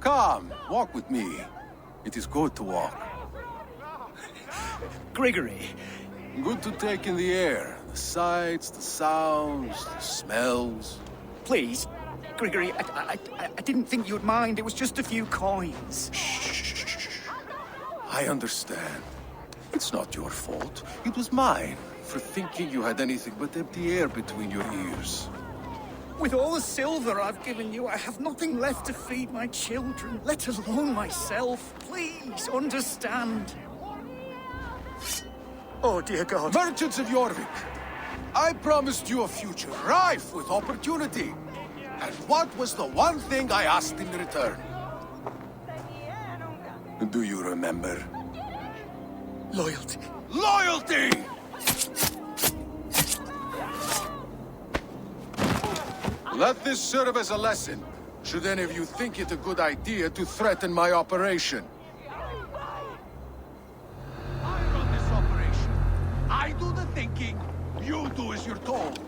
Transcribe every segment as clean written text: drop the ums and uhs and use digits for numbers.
Come, walk with me. It is good to walk. Grigory. Good to take in the air. The sights, the sounds, the smells. Please, Grigory, I didn't think you'd mind. It was just a few coins. Shh. I understand. It's not your fault. It was mine for thinking you had anything but empty air between your ears. With all the silver I've given you, I have nothing left to feed my children, let alone myself. Please, understand. Oh, dear God. Merchants of Jorvik, I promised you a future rife with opportunity. And what was the one thing I asked in return? Do you remember? Loyalty. Loyalty! Let this serve as a lesson, should any of you think it a good idea to threaten my operation. I run this operation. I do the thinking, you do as you're told.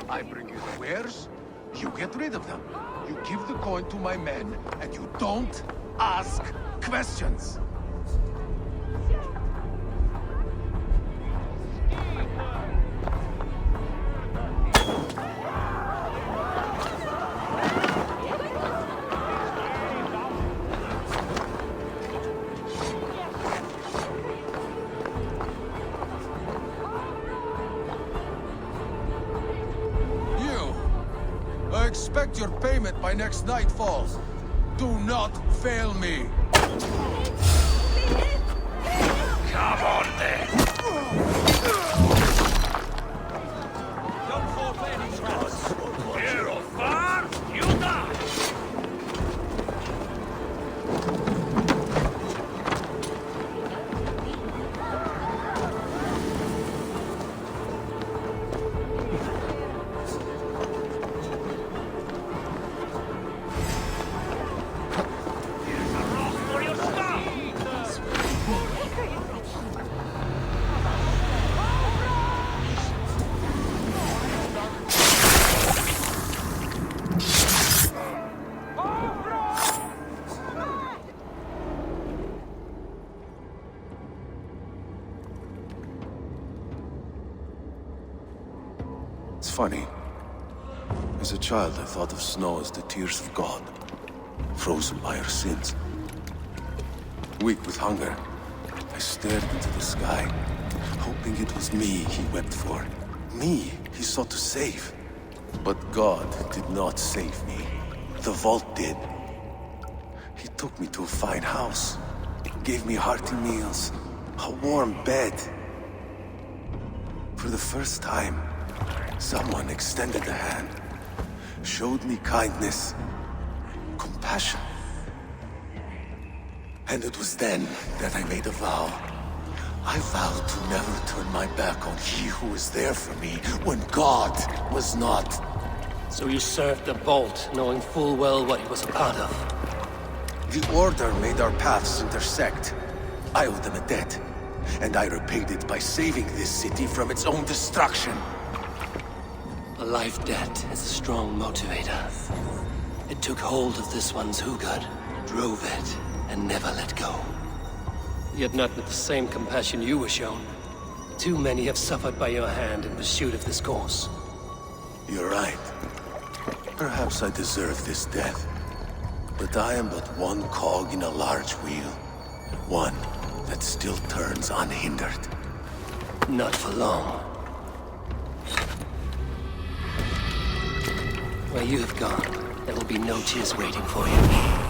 I bring you the wares, you get rid of them. You give the coin to my men, and you don't ask questions. I expect your payment by next nightfall. Do not fail me. Come on, then. Don't fall any trust. Here or far, you die. It's funny. As a child, I thought of snow as the tears of God, frozen by our sins. Weak with hunger, I stared into the sky, hoping it was me he wept for. Me he sought to save. But God did not save me. The vault did. He took me to a fine house, gave me hearty meals, a warm bed. For the first time, someone extended a hand, showed me kindness, compassion. And it was then that I made a vow. I vowed to never turn my back on he who was there for me when God was not. So you served the Bolt, knowing full well what he was a part of. The Order made our paths intersect. I owed them a debt, and I repaid it by saving this city from its own destruction. A life debt is a strong motivator. It took hold of this one's Hugad, drove it, and never let go. Yet not with the same compassion you were shown. Too many have suffered by your hand in pursuit of this course. You're right. Perhaps I deserve this death. But I am but one cog in a large wheel. One that still turns unhindered. Not for long. Where you have gone, there will be no tears waiting for you.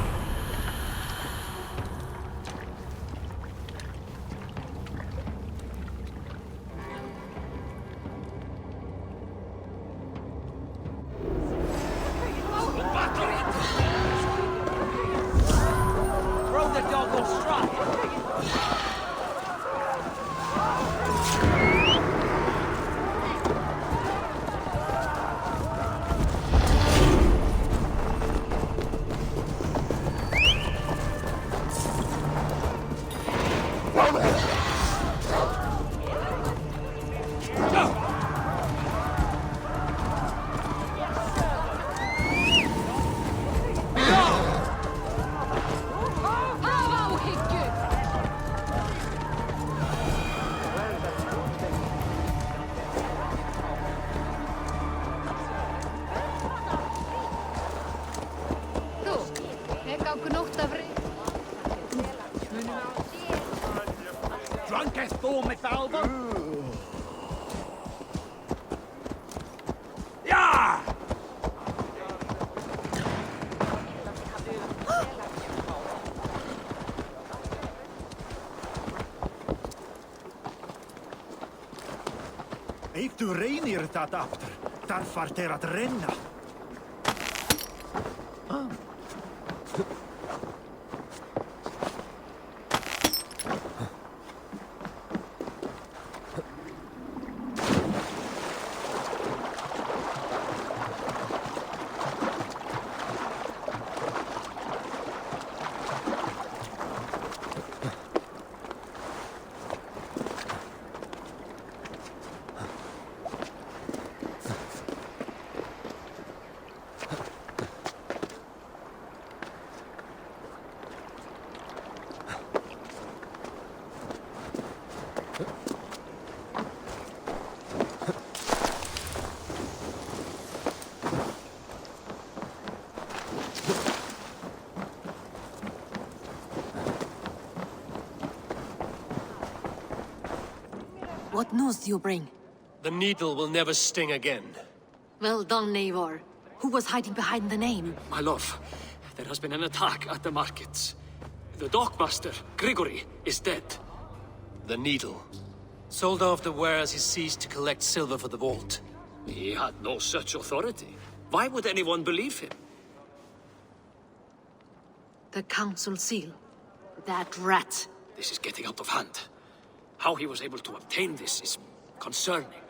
Drunkest form med Valver? Ja! Eik du reinir dat after, daar vart er att renna. What news do you bring? The needle will never sting again. Well done, Eivor. Who was hiding behind the name? My love, there has been an attack at the markets. The dockmaster, Grigory, is dead. The needle. Sold off the wares he seized to collect silver for the vault. He had no such authority. Why would anyone believe him? The council seal. That rat. This is getting out of hand. How he was able to obtain this is concerning.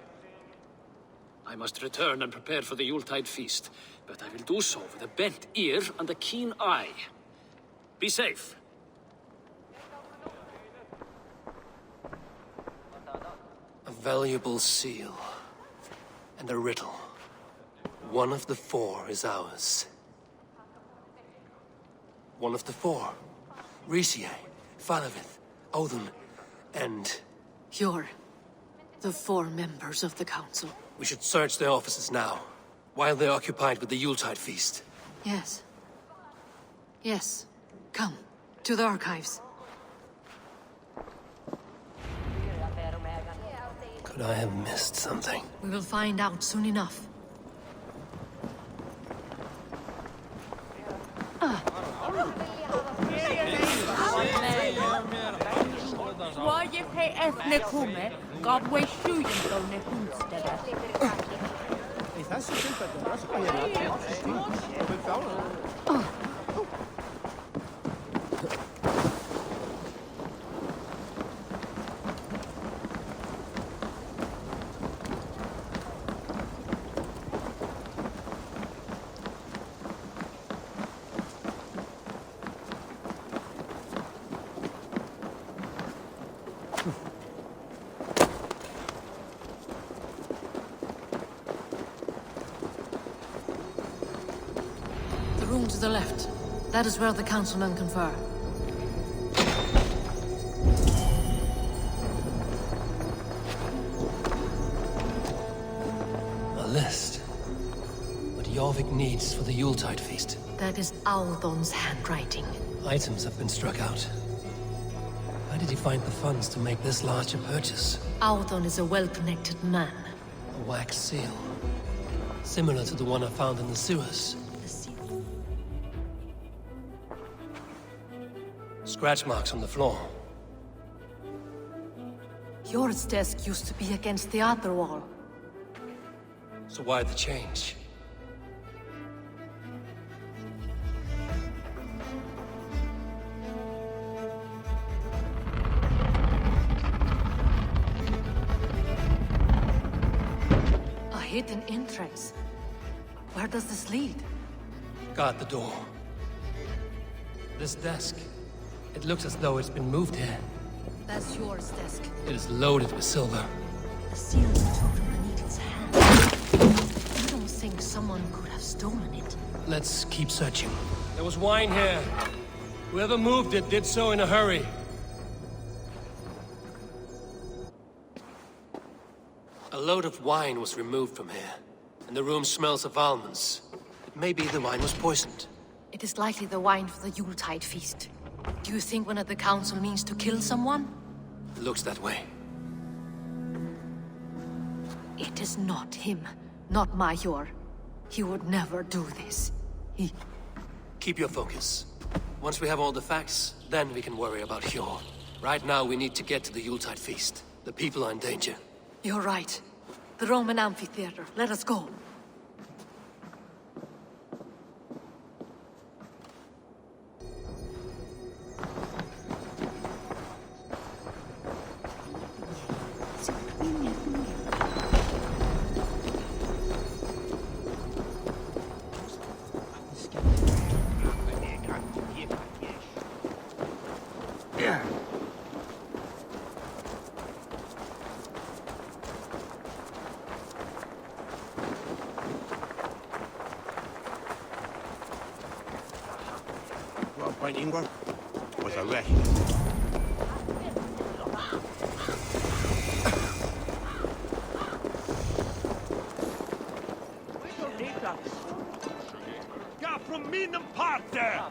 I must return and prepare for the Yuletide feast, but I will do so with a bent ear and a keen eye. Be safe. A valuable seal. And a riddle. One of the four is ours. One of the four. Risie, Falavith, Odin, and... You're the four members of the council. We should search their offices now, while they're occupied with the Yuletide feast. Yes. Yes. Come, to the archives. Could I have missed something? We will find out soon enough. The room to the left. That is where the councilmen confer. Jorvik needs for the Yuletide feast. That is Audon's handwriting. Items have been struck out. Where did he find the funds to make this large a purchase? Audon is a well-connected man. A wax seal. Similar to the one I found in the sewers. The seal. Scratch marks on the floor. Yours desk used to be against the other wall. So why the change? A hidden entrance. Where does this lead? Guard the door. This desk. It looks as though it's been moved here. That's yours desk. It is loaded with silver. The seal you took from the needle's hand. I don't think someone could have stolen it. Let's keep searching. There was wine here. Whoever moved it did so in a hurry. A load of wine was removed from here, and the room smells of almonds. It may be the wine was poisoned. It is likely the wine for the Yuletide feast. Do you think one of the council means to kill someone? It looks that way. It is not him, not Major. He would never do this. Keep your focus. Once we have all the facts, then we can worry about Hjor. Right now, we need to get to the Yuletide feast. The people are in danger. You're right. The Roman amphitheater. Let us go. Ingvar was arrested. Ja, från min part there!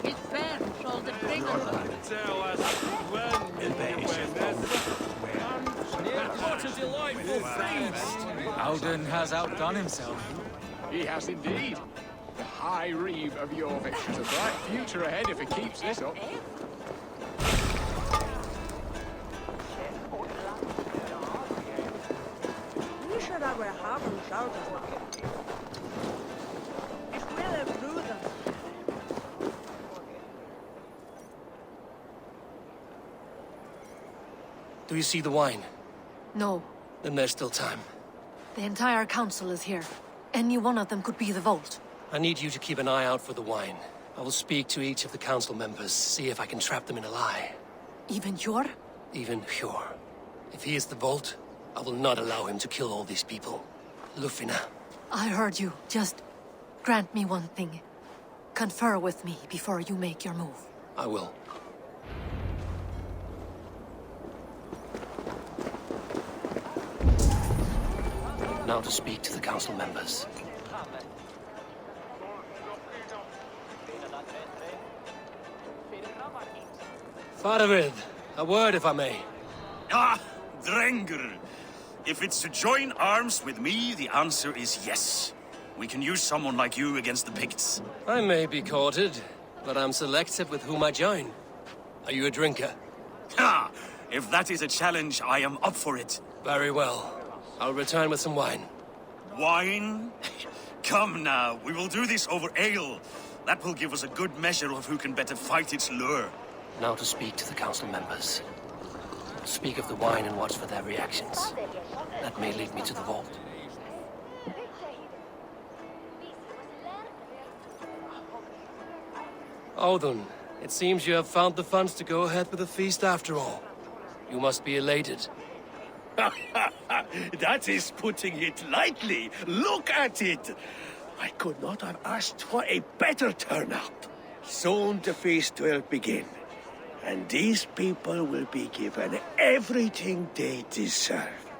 It's fair, so the bring Tell us when What a delightful feast! Alden has outdone himself. He has indeed. The High Reeve of Jorvik has a bright future ahead if he keeps this up. Do you see the wine? No. Then there's still time. The entire council is here. Any one of them could be the vault. I need you to keep an eye out for the wine. I will speak to each of the council members, see if I can trap them in a lie. Even Hjor? Even Hjor. If he is the vault, I will not allow him to kill all these people. Lufina. I heard you. Just grant me one thing. Confer with me before you make your move. I will. Now to speak to the council members. Faravid, a word if I may. Ah, Drengr. If it's to join arms with me, the answer is yes. We can use someone like you against the Picts. I may be courted, but I'm selective with whom I join. Are you a drinker? Ha! If that is a challenge, I am up for it. Very well. I'll return with some wine. Wine? Come now, we will do this over ale. That will give us a good measure of who can better fight its lure. Now to speak to the council members. Speak of the wine and watch for their reactions. That may lead me to the vault. Odin, it seems you have found the funds to go ahead with the feast after all. You must be elated. That is putting it lightly. Look at it. I could not have asked for a better turnout. Soon the feast will begin. And these people will be given everything they deserve.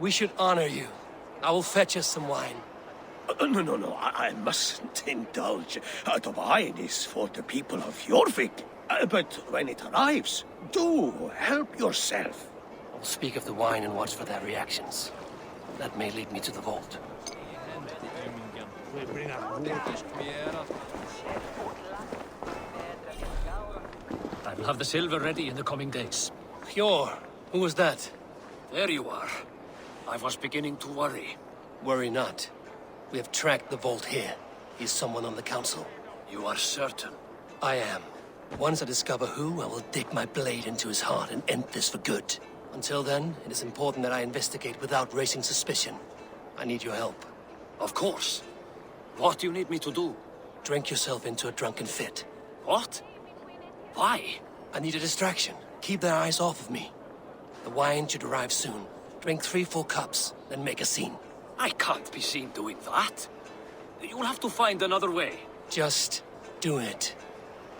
We should honor you. I will fetch us some wine. No, I mustn't indulge. The wine is for the people of Jorvik. But when it arrives, do help yourself. I'll speak of the wine and watch for their reactions. That may lead me to the vault. I will have the silver ready in the coming days. Hjor, who was that? There you are. I was beginning to worry. Worry not. We have tracked the vault here. He's someone on the council. You are certain? I am. Once I discover who, I will dig my blade into his heart and end this for good. Until then, it is important that I investigate without raising suspicion. I need your help. Of course. What do you need me to do? Drink yourself into a drunken fit. What? Why? I need a distraction. Keep their eyes off of me. The wine should arrive soon. Drink 3 full cups, then make a scene. I can't be seen doing that. You'll have to find another way. Just do it.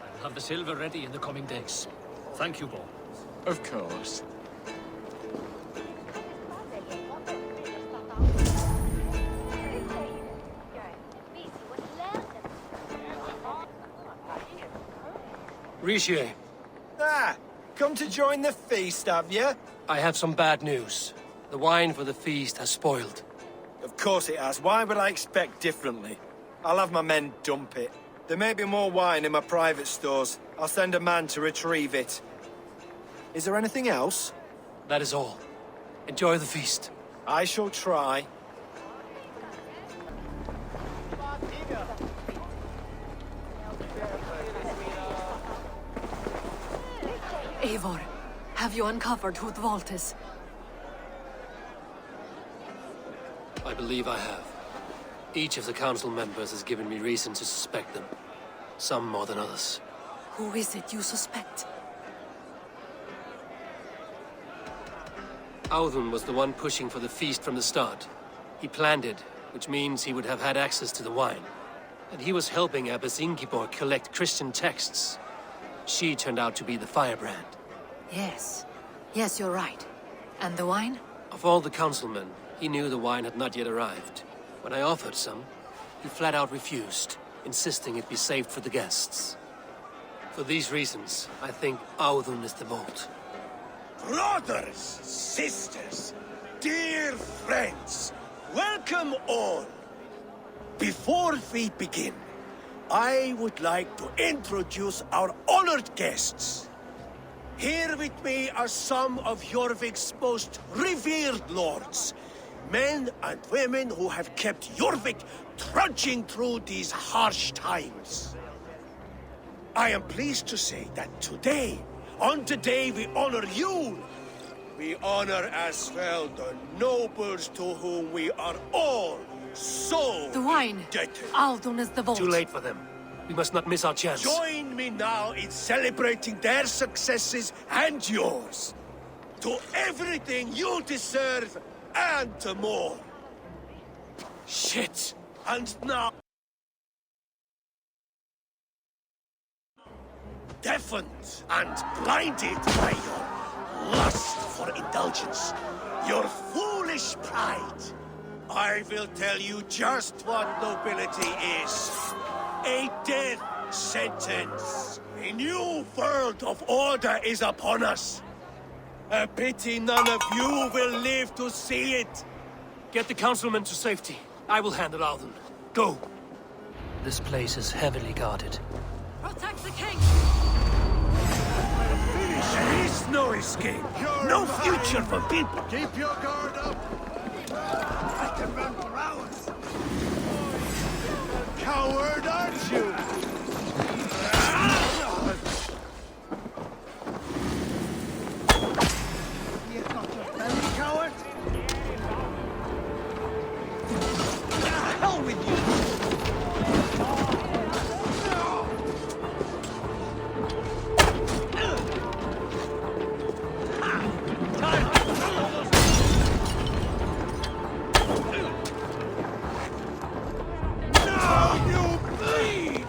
I will have the silver ready in the coming days. Thank you, Bo. Of course. Rishi, Ah, come to join the feast, have you? I have some bad news. The wine for the feast has spoiled. Of course it has. Why would I expect differently? I'll have my men dump it. There may be more wine in my private stores. I'll send a man to retrieve it. Is there anything else? That is all. Enjoy the feast. I shall try. Eivor, have you uncovered who the vault is? I believe I have. Each of the council members has given me reason to suspect them. Some more than others. Who is it you suspect? Auðun was the one pushing for the feast from the start. He planned it, which means he would have had access to the wine. And he was helping Abbess Ingiborg collect Christian texts. She turned out to be the firebrand. Yes. Yes, you're right. And the wine? Of all the councilmen, he knew the wine had not yet arrived. When I offered some, he flat out refused, insisting it be saved for the guests. For these reasons, I think Auðun is the vault. Brothers, sisters, dear friends, welcome all. Before we begin, I would like to introduce our honored guests. Here with me are some of Jorvik's most revered lords. Men and women who have kept Jorvik trudging through these harsh times. I am pleased to say that today, on the day we honor you, we honor as well the nobles to whom we are all so The wine! indebted. Auðun is the vault. Too late for them. We must not miss our chance. Join me now in celebrating their successes and yours. To everything you deserve and more. Shit! And now... deafened and blinded by your lust for indulgence, your foolish pride, I will tell you just what nobility is. A death sentence. A new world of order is upon us. A pity none of you will live to see it. Get the councilmen to safety. I will handle Auðun. Go! This place is heavily guarded. Protect the king! There is no escape. No future for people. Keep your guard up. I can run for hours. Coward, aren't you? You've got your belly, coward. Hell with you. Now you bleed!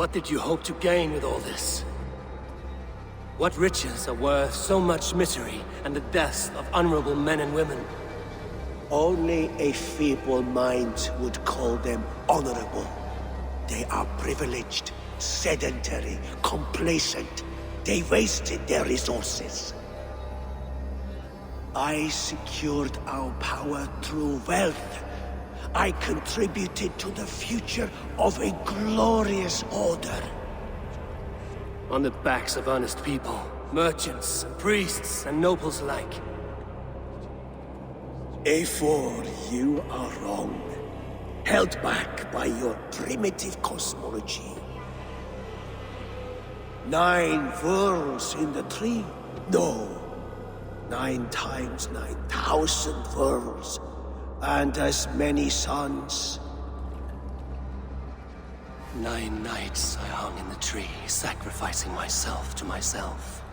What did you hope to gain with all this? What riches are worth so much misery and the deaths of honorable men and women? Only a feeble mind would call them honorable. They are privileged, sedentary, complacent. They wasted their resources. I secured our power through wealth. I contributed to the future of a glorious order. On the backs of honest people, merchants, and priests, and nobles alike. Eivor, you are wrong. Held back by your primitive cosmology. 9 worlds in the tree? No. 9 times 9,000 worlds. And as many suns. 9 nights I hung in the tree, sacrificing myself to myself.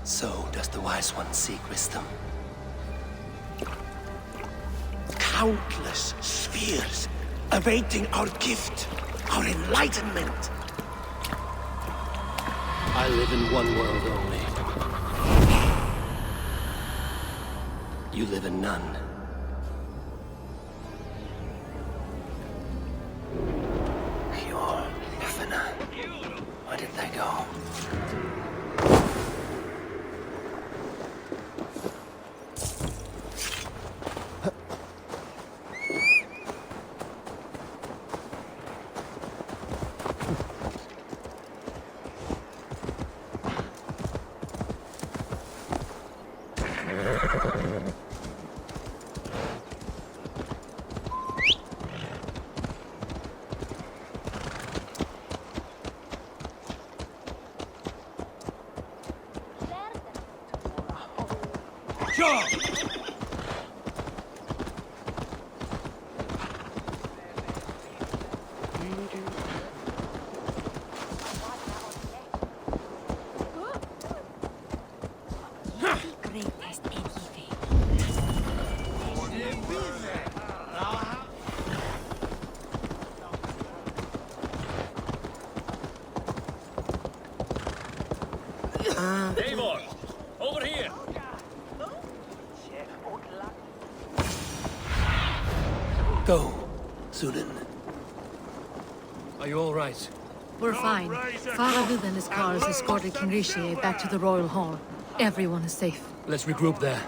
So does the Wise One seek wisdom. Countless spheres awaiting our gift, our enlightenment. I live in one world only. You live in none. Where did they go? Eivor, over here. Go, Sunan. Are you all right? We're fine. Faravud and his cars escorted King Rishi back to the Royal Hall. Everyone is safe. Let's regroup there.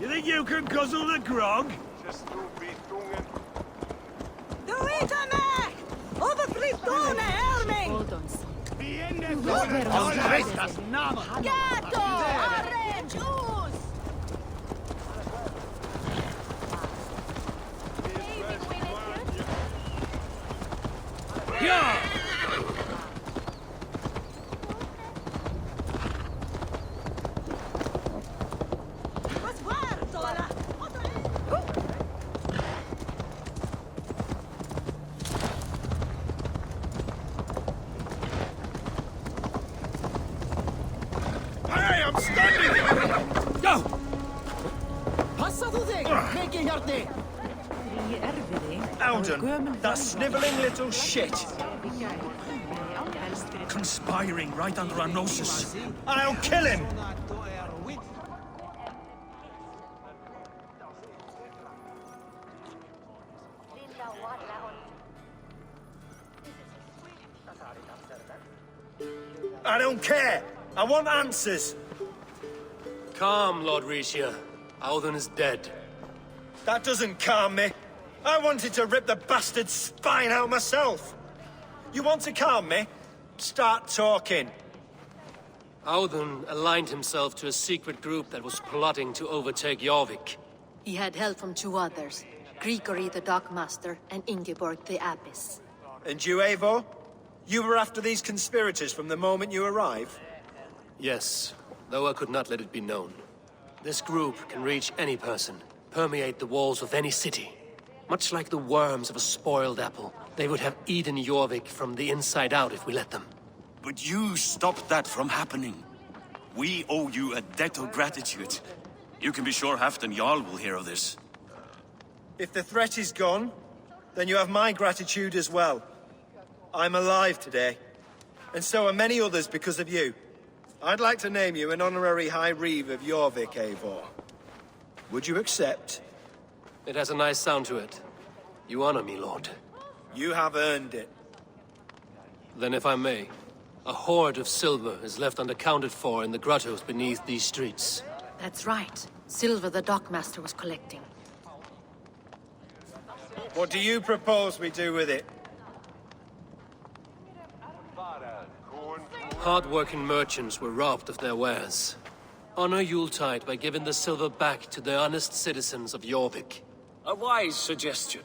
You think you can guzzle the grog? Hold on, son. Alden, that sniveling little shit. Conspiring right under our noses. I'll kill him! I don't care! I want answers! Calm, Lord Rishia. Audun is dead. That doesn't calm me. I wanted to rip the bastard's spine out myself. You want to calm me? Start talking. Audun aligned himself to a secret group that was plotting to overtake Jorvik. He had help from 2 others. Grigory the Dockmaster and Ingeborg the Abbess. And you, Eivor? You were after these conspirators from the moment you arrived? Yes, though I could not let it be known. This group can reach any person, permeate the walls of any city. Much like the worms of a spoiled apple, they would have eaten Jorvik from the inside out if we let them. But you stopped that from happening. We owe you a debt of gratitude. You can be sure Halfdan Jarl will hear of this. If the threat is gone, then you have my gratitude as well. I'm alive today, and so are many others because of you. I'd like to name you an honorary High Reeve of Jorvik, Eivor. Would you accept? It has a nice sound to it. You honor me, Lord. You have earned it. Then if I may, a hoard of silver is left unaccounted for in the grottos beneath these streets. That's right. Silver the dockmaster was collecting. What do you propose we do with it? Hard-working merchants were robbed of their wares. Honor Yuletide by giving the silver back to the honest citizens of Jorvik. A wise suggestion.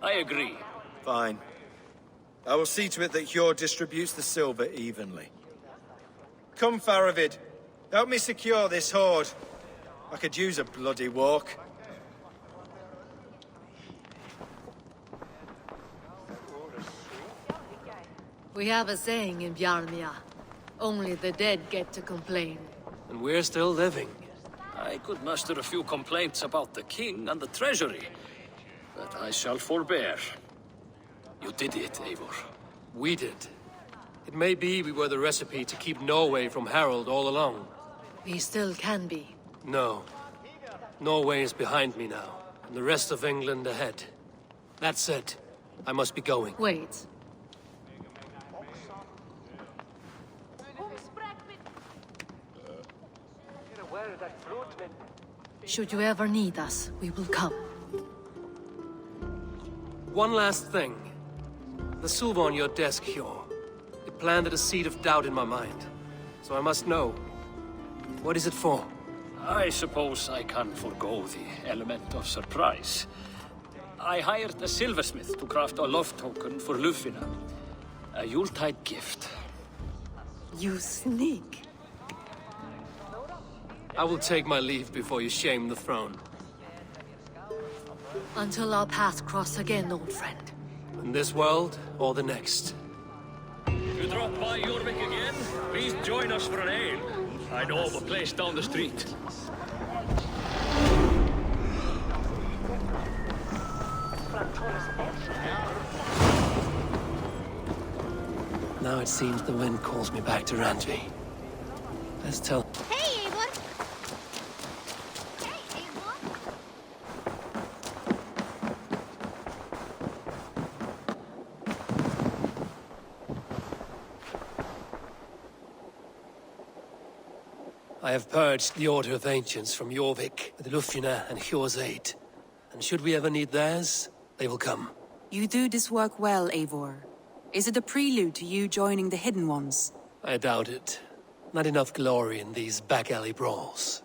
I agree. Fine. I will see to it that Hjor distributes the silver evenly. Come, Faravid. Help me secure this hoard. I could use a bloody walk. We have a saying in Bjarmia. Only the dead get to complain. And we're still living. I could muster a few complaints about the king and the treasury, but I shall forbear. You did it, Eivor. We did. It may be we were the recipe to keep Norway from Harold all along. We still can be. No. Norway is behind me now, and the rest of England ahead. That said, I must be going. Wait. Should you ever need us, we will come. One last thing. The silver on your desk, Hjor. It planted a seed of doubt in my mind. So I must know. What is it for? I suppose I can forego the element of surprise. I hired a silversmith to craft a love token for Lufina. A Yuletide gift. You sneak. I will take my leave before you shame the throne. Until our paths cross again, old friend. In this world, or the next. If you drop by Jorvik again, please join us for an ale. I know of a place down the street. Now it seems the wind calls me back to Randvi. Let's tell... Hey, Eivor! Hey, Eivor! I have purged the Order of Ancients from Jorvik with Lufina and Hjor's aid. And should we ever need theirs, they will come. You do this work well, Eivor. Is it a prelude to you joining the Hidden Ones? I doubt it. Not enough glory in these back-alley brawls.